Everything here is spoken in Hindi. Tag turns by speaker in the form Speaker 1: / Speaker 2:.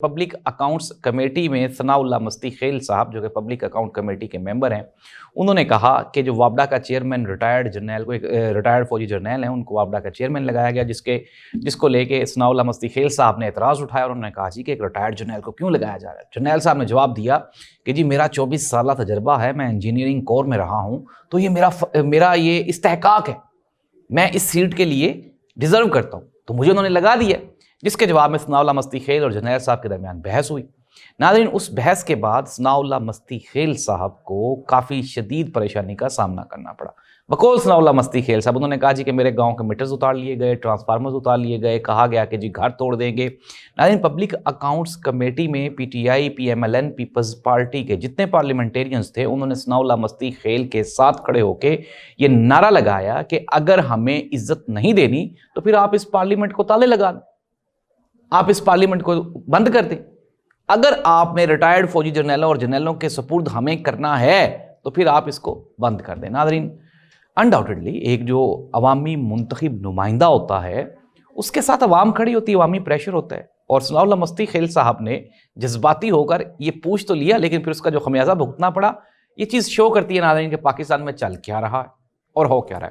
Speaker 1: पब्लिक अकाउंट्स कमेटी में सनाउल्लाह मस्ती खेल साहब जो कि पब्लिक अकाउंट कमेटी के मेंबर हैं, उन्होंने कहा कि जो वापडा का चेयरमैन रिटायर्ड जर्नैल को एक रिटायर्ड फौजी जर्नैल हैं, उनको वापडा का चेयरमैन लगाया गया, जिसको लेके सनाउल्लाह मस्ती खेल साहब ने एतराज़ उठाया और उन्होंने कहा जी कि एक रिटायर्ड जर्नैल को क्यों लगाया जा रहा है। जर्नैल साहब ने जवाब दिया कि जी मेरा 24 साल तजर्बा है, मैं इंजीनियरिंग कोर में रहा हूँ, तो ये मेरा ये इस्तेहकाक है, मैं इस सीट के लिए डिज़र्व करता हूँ, तो मुझे उन्होंने लगा दिया। जिसके जवाब में सनाउल्लाह मस्ती खेल और जर्नैल साहब के दरमियान बहस हुई। नाज़रीन, उस बहस के बाद सनाउल्लाह मस्ती खेल साहब को काफ़ी शदीद परेशानी का सामना करना पड़ा। बकौल सनाउल्लाह मस्ती खेल साहब उन्होंने कहा जी कि मेरे गांव के मीटर्स उतार लिए गए, ट्रांसफार्मर्स उतार लिए गए, कहा गया कि जी घर तोड़ देंगे। नाज़रीन, पब्लिक अकाउंट्स कमेटी में पीटीआई, पीएमएलएन, पीपल्स पार्टी के जितने पार्लियामेंटेरियंस थे, उन्होंने सनाउल्लाह मस्ती खेल के साथ खड़े होकर ये नारा लगाया कि अगर हमें इज्जत नहीं देनी तो फिर आप इस पार्लियामेंट को ताले लगा दें, आप इस पार्लियामेंट को बंद कर दें। अगर आपने रिटायर्ड फौजी जर्नैलों और जर्नैलों के सपुर्द हमें करना है तो फिर आप इसको बंद कर दें। नाज़रीन, अनडाउटेडली एक जो अवामी मुंतखब नुमाइंदा होता है उसके साथ अवाम खड़ी होती है, अवामी प्रेशर होता है। और सनाउल्लाह मस्ती खेल साहब ने जज्बाती होकर ये पूछ तो लिया, लेकिन फिर उसका जो खमियाजा भुगतना पड़ा, ये चीज़ शो करती है नाज़रीन कि पाकिस्तान में चल क्या रहा है और हो क्या रहा है।